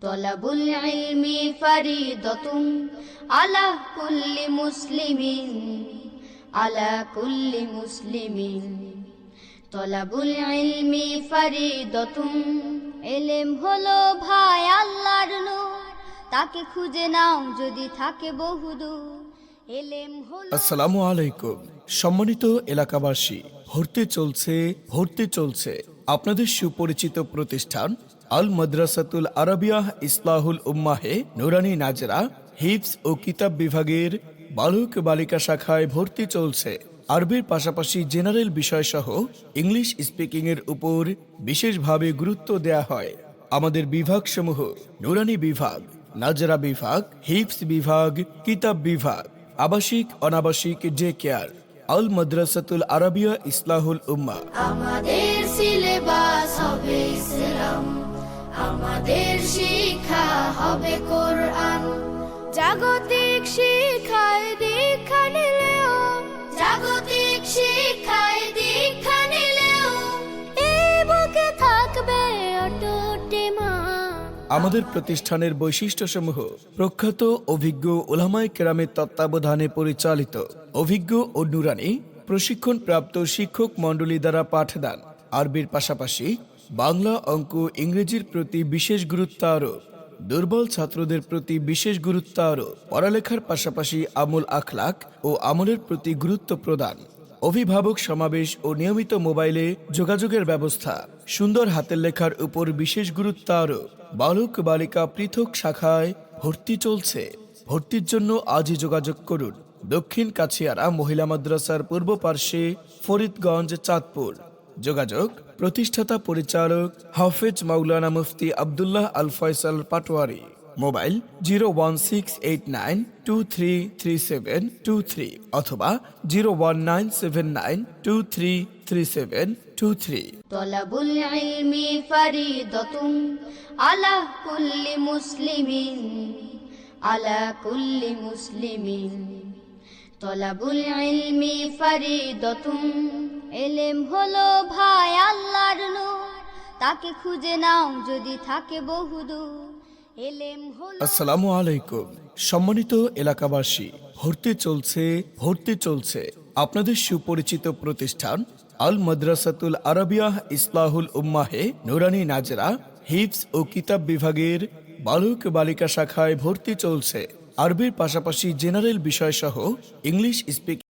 তলাবুল ইলমি ফারিদাতুন আলা কুল্লি মুসলিমিন, আলা কুল্লি মুসলিমিন। তলাবুল ইলমি ফারিদাতুন, ইলম হলো ভাই আল্লাহর নূর, তাকে খুঁজে নাও যদি থাকে বহুদূর। ইলম হলো। আসসালামু আলাইকুম সম্মানিত এলাকাবাসী, ভর্তি চলছে আপনাদের সুপরিচিত প্রতিষ্ঠান আল মাদ্রাসাতুল আরাবিয়াহ ইসলাহুল উম্মাহে নুরানি নাজরা হিফজ ও কিতাব বিভাগের বালক বালিকা শাখায় ভর্তি চলছে। আরবির পাশাপাশি জেনারেল বিষয়সহ ইংলিশ স্পিকিং এর উপর বিশেষভাবে গুরুত্ব দেয়া হয়। আমাদের বিভাগসমূহ নুরানি বিভাগ, নাজরা বিভাগ, হিফজ বিভাগ, কিতাব বিভাগ, আবাসিক অনাবাসিক ডে কেয়ার, আল মাদ্রাসাতুল আরাবিয়া ইসলাহুল উম্মাহ। আমাদের সিলেবাস হবে ইসলাম, আমাদের শিক্ষা হবে কোরআন। জাগতিক শিক্ষায় দীক্ষা নিলেও, জাগতিক শিক্ষায় দীক্ষা নিলেও এই বুকে থাকবে অটুট ঈমান। আমাদের প্রতিষ্ঠানের বৈশিষ্ট্যসমূহ প্রখ্যাত অভিজ্ঞ উলামায়ে কেরামের তত্ত্বাবধানে পরিচালিত অভিজ্ঞ ও নুরানি প্রশিক্ষণপ্রাপ্ত শিক্ষক মণ্ডলী দ্বারা পাঠদান। আরবির পাশাপাশি বাংলা, অঙ্ক, ইংরেজির প্রতি বিশেষ গুরুত্ব আরোপ, দুর্বল ছাত্রদের প্রতি বিশেষ গুরুত্ব আরোপ, পড়ালেখার পাশাপাশি আমল আখলাক ও আমলের প্রতি গুরুত্ব প্রদান, অভিভাবক সমাবেশ ও নিয়মিত মোবাইলে যোগাযোগের ব্যবস্থা, সুন্দর হাতের লেখার উপর বিশেষ গুরুত্ব আরোপ। বালক বালিকা পৃথক শাখায় ভর্তি চলছে। ভর্তির জন্য আজই যোগাযোগ করুন দক্ষিণ কাছিয়ারা মহিলা মাদ্রাসার পূর্ব পার্শ্বে, ফরিদগঞ্জ, চাঁদপুর। যোগাযোগ প্রতিষ্ঠাতা পরিচালক হাফেজ মাওলানা মুফতি আব্দুল্লাহ আল ফয়সাল পাটোয়ারি। মোবাইল 01689233723 অথবা 01979233723। তলাবুল ইলমি ফারিদাতুন আলা কুল্লি মুসলিমিন, আলা কুল্লি মুসলিমিন। তলাবুল ইলমি ফারিদাতুন, ইলম হলো ভাই আল্লাহর নূর, তাকে খুঁজে নাও যদি থাকে বহুদূর। ইলম হলো। আসসালামু আলাইকুম সম্মানিত এলাকাবাসী, ভর্তি চলছে আপনাদের সুপরিচিত প্রতিষ্ঠান আল মাদ্রাসাতুল আরাবিয়াহ ইসলাহুল উম্মাহে নুরানি নাজরা হিফজ ও কিতাব বিভাগের বালক বালিকা শাখায় ভর্তি চলছে। আরবির পাশাপাশি জেনারেল বিষয়সহ ইংলিশ স্পিকিং